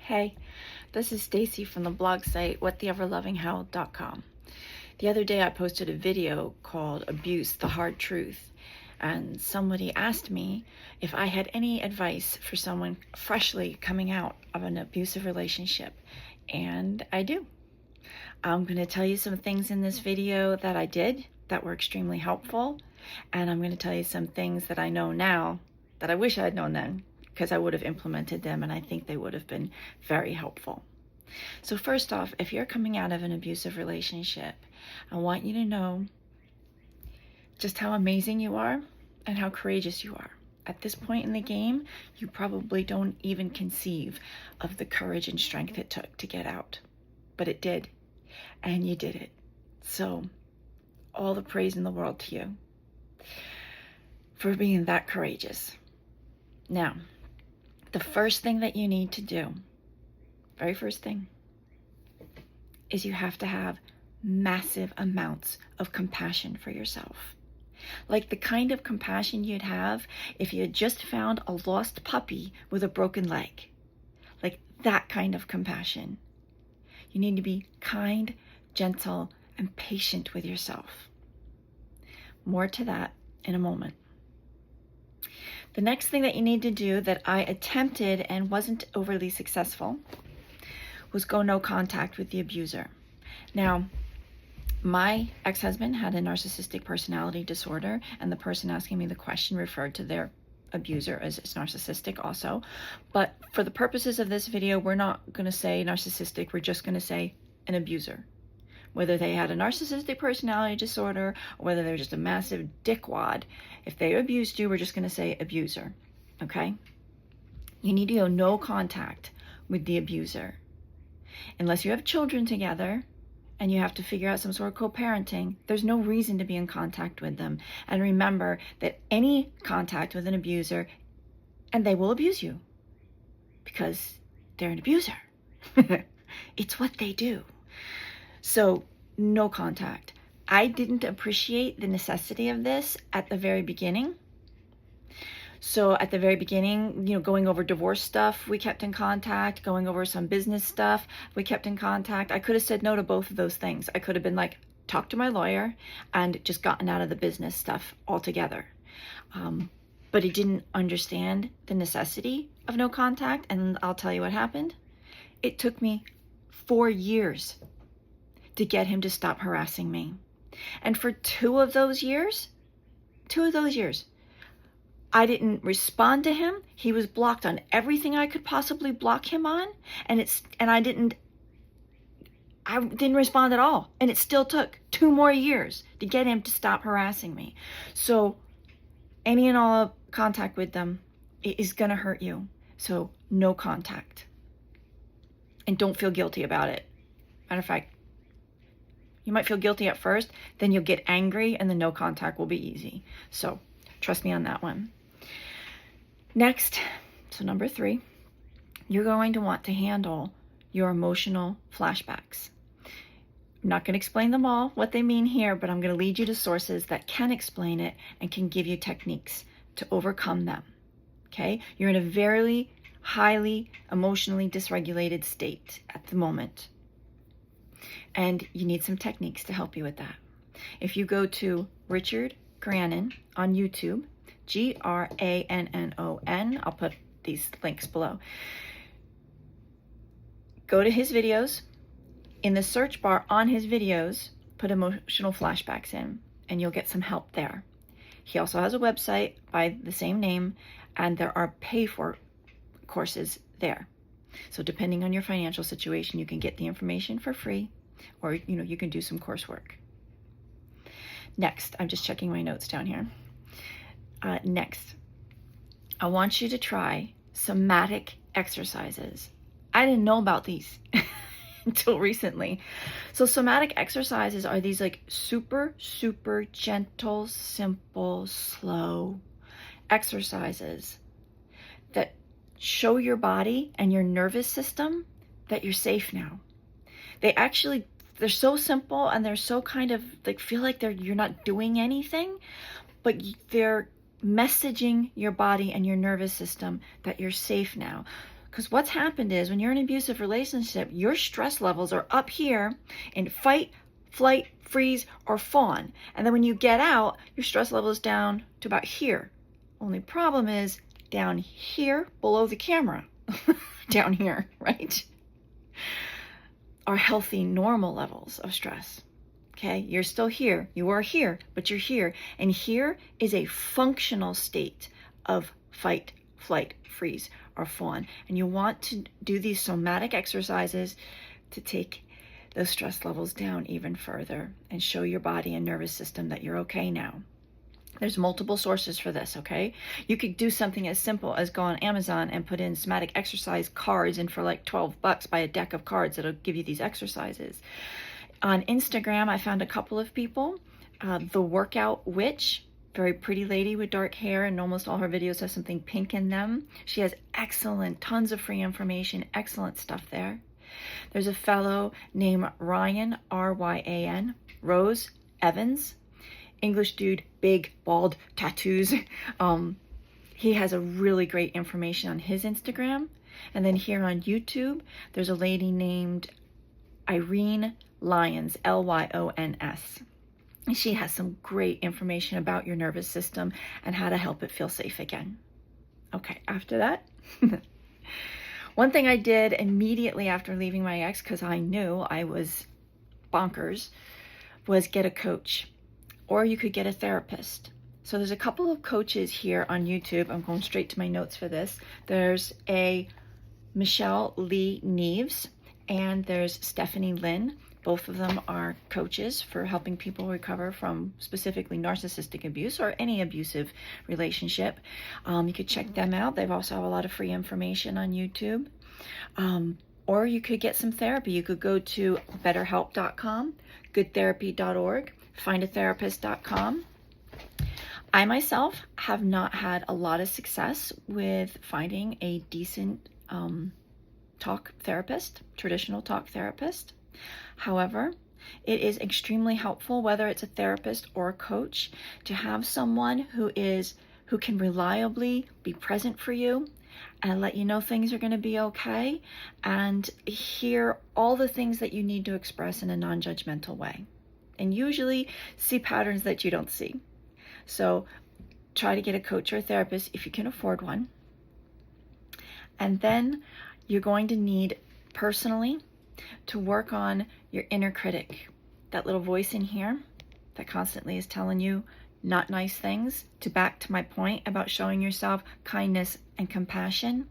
Hey, this is Stacy from the blog site whattheeverlovinghow.com. The other day I posted a video called Abuse, the Hard Truth, and somebody asked me if I had any advice for someone freshly coming out of an abusive relationship, and I do. I'm going to tell you some things in this video that I did that were extremely helpful, and I'm going to tell you some things that I know now that I wish I had known then, because I would have implemented them and I think they would have been very helpful. So first off, if you're coming out of an abusive relationship, I want you to know just how amazing you are and how courageous you are. At this point in the game, you probably don't even conceive of the courage and strength it took to get out. But it did, and you did it. So all the praise in the world to you for being that courageous. Now, the first thing that you need to do, very first thing, is you have to have massive amounts of compassion for yourself. Like the kind of compassion you'd have if you had just found a lost puppy with a broken leg. Like that kind of compassion. You need to be kind, gentle, and patient with yourself. More to that in a moment. The next thing that you need to do that I attempted and wasn't overly successful was go no contact with the abuser. Now, my ex-husband had a narcissistic personality disorder, and the person asking me the question referred to their abuser as narcissistic also. But for the purposes of this video, we're not going to say narcissistic, we're just going to say an abuser. Whether they had a narcissistic personality disorder or whether they're just a massive dickwad, if they abused you, we're just going to say abuser, okay? You need to go no contact with the abuser. Unless you have children together and you have to figure out some sort of co-parenting, there's no reason to be in contact with them. And remember that any contact with an abuser, and they will abuse you because they're an abuser. It's what they do. So no contact. I didn't appreciate the necessity of this at the very beginning. So at the very beginning, going over divorce stuff, we kept in contact. Going over some business stuff, we kept in contact. I could have said no to both of those things. I could have been like, talk to my lawyer and just gotten out of the business stuff altogether. But he didn't understand the necessity of no contact. And I'll tell you what happened. It took me 4 years to get him to stop harassing me. And for two of those years, I didn't respond to him. He was blocked on everything I could possibly block him on. And I didn't respond at all. And it still took 2 more years to get him to stop harassing me. So any and all contact with them is gonna hurt you. So no contact. And don't feel guilty about it. Matter of fact, you might feel guilty at first, then you'll get angry, and the no contact will be easy. So trust me on that one. Next, so number 3, you're going to want to handle your emotional flashbacks. I'm not going to explain them all, what they mean here, but I'm going to lead you to sources that can explain it and can give you techniques to overcome them. Okay? You're in a very highly emotionally dysregulated state at the moment. And you need some techniques to help you with that. If you go to Richard Grannon on YouTube, Grannon, I'll put these links below. Go to his videos. In the search bar on his videos, put emotional flashbacks in, and you'll get some help there. He also has a website by the same name, and there are pay-for courses there. So depending on your financial situation, you can get the information for free, or you can do some coursework. Next, I'm just checking my notes down here. Next, I want you to try somatic exercises. I didn't know about these until recently. So somatic exercises are these like super, super gentle, simple, slow exercises that show your body and your nervous system that you're safe now. They're so simple, and they're so kind of like feel like you're not doing anything, but they're messaging your body and your nervous system that you're safe now. Because what's happened is when you're in an abusive relationship, your stress levels are up here in fight, flight, freeze, or fawn. And then when you get out, your stress level is down to about here. Only problem is down here below the camera, down here, right? Are healthy, normal levels of stress. Okay, you're still here. You are here, but you're here. And here is a functional state of fight, flight, freeze, or fawn. And you want to do these somatic exercises to take those stress levels down even further and show your body and nervous system that you're okay now. There's multiple sources for this, okay? You could do something as simple as go on Amazon and put in somatic exercise cards, and for like $12 buy a deck of cards that'll give you these exercises. On Instagram, I found a couple of people. The Workout Witch, very pretty lady with dark hair, and almost all her videos have something pink in them. She has excellent, tons of free information, excellent stuff there. There's a fellow named Ryan, R-Y-A-N, Rose Evans. English dude, big, bald, tattoos. He has a really great information on his Instagram. And then here on YouTube, there's a lady named Irene Lyons, L-Y-O-N-S. And she has some great information about your nervous system and how to help it feel safe again. Okay, after that, one thing I did immediately after leaving my ex, because I knew I was bonkers, was get a coach. Or you could get a therapist. So there's a couple of coaches here on YouTube. I'm going straight to my notes for this. There's a Michele Nieves, and there's Stephanie Lynn. Both of them are coaches for helping people recover from specifically narcissistic abuse or any abusive relationship. You could check them out. They've also have a lot of free information on YouTube. Or you could get some therapy. You could go to betterhelp.com, goodtherapy.org, findatherapist.com. I myself have not had a lot of success with finding a decent talk therapist, traditional talk therapist. However, it is extremely helpful, whether it's a therapist or a coach, to have someone who can reliably be present for you and let you know things are going to be okay, and hear all the things that you need to express in a non-judgmental way, and usually see patterns that you don't see. So try to get a coach or a therapist if you can afford one. And then you're going to need personally to work on your inner critic, that little voice in here that constantly is telling you not nice things, to back to my point about showing yourself kindness and compassion.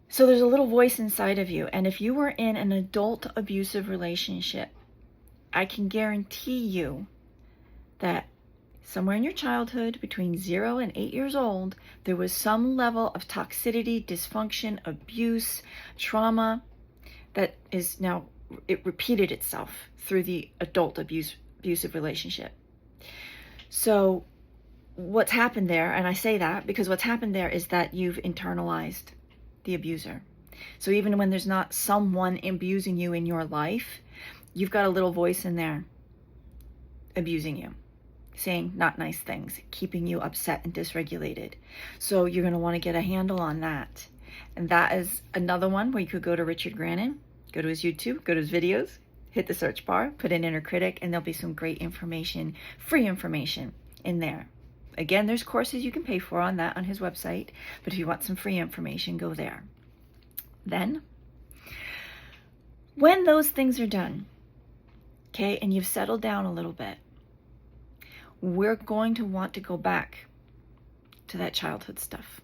So there's a little voice inside of you, and if you were in an adult abusive relationship, I can guarantee you that somewhere in your childhood, between 0 and 8 years old, there was some level of toxicity, dysfunction, abuse, trauma that is now, it repeated itself through the adult abusive relationship. So what's happened there, and I say that because what's happened there is that you've internalized the abuser. So even when there's not someone abusing you in your life, you've got a little voice in there abusing you, saying not nice things, keeping you upset and dysregulated. So you're going to want to get a handle on that. And that is another one where you could go to Richard Grannon, go to his YouTube, go to his videos, hit the search bar, put in inner critic, and there'll be some great information, free information in there. Again, there's courses you can pay for on that on his website, but if you want some free information, go there. Then, when those things are done, okay, and you've settled down a little bit, we're going to want to go back to that childhood stuff.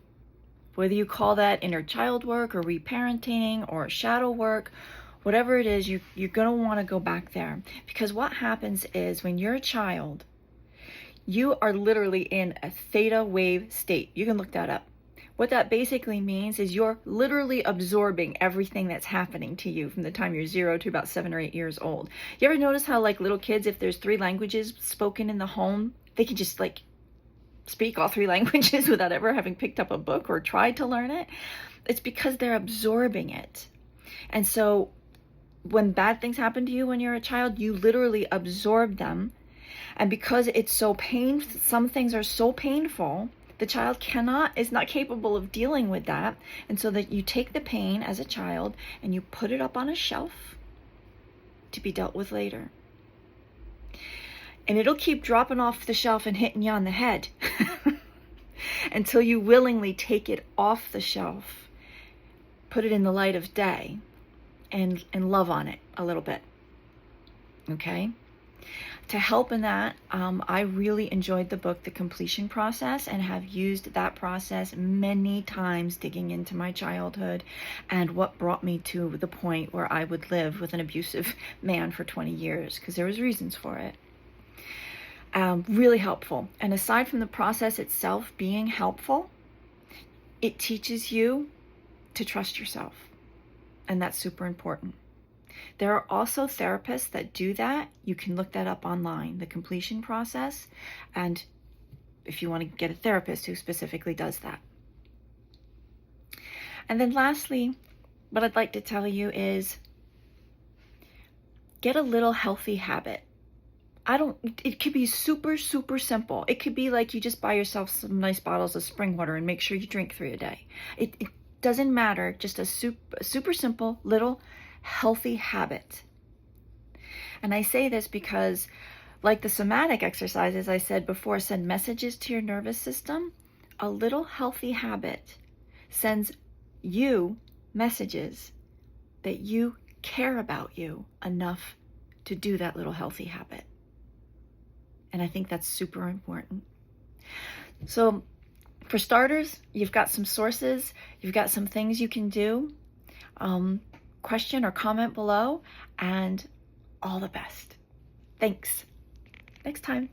Whether you call that inner child work or reparenting or shadow work, whatever it is, you're going to want to go back there. Because what happens is when you're a child, you are literally in a theta wave state. You can look that up. What that basically means is you're literally absorbing everything that's happening to you from the time you're 0 to about 7 or 8 years old. You ever notice how like little kids, if there's 3 languages spoken in the home, they can just like speak all 3 languages without ever having picked up a book or tried to learn it? It's because they're absorbing it. And so when bad things happen to you when you're a child, you literally absorb them. And because it's so painful, some things are so painful The child is not capable of dealing with that. And so that you take the pain as a child and you put it up on a shelf to be dealt with later. And it'll keep dropping off the shelf and hitting you on the head until you willingly take it off the shelf, put it in the light of day, and love on it a little bit. Okay? To help in that, I really enjoyed the book, The Completion Process, and have used that process many times digging into my childhood and what brought me to the point where I would live with an abusive man for 20 years, because there was reasons for it. Really helpful. And aside from the process itself being helpful, it teaches you to trust yourself. And that's super important. There are also therapists that do that. You can look that up online, the completion process. And if you want to get a therapist who specifically does that. And then lastly, what I'd like to tell you is get a little healthy habit. It could be super, super simple. It could be like you just buy yourself some nice bottles of spring water and make sure you drink 3 a day. It doesn't matter. Just a super simple little healthy habit. And I say this because, like the somatic exercises I said before, send messages to your nervous system. A little healthy habit sends you messages that you care about you enough to do that little healthy habit. And I think that's super important. So for starters, you've got some sources, you've got some things you can do. Question or comment below, and all the best. Thanks. Next time.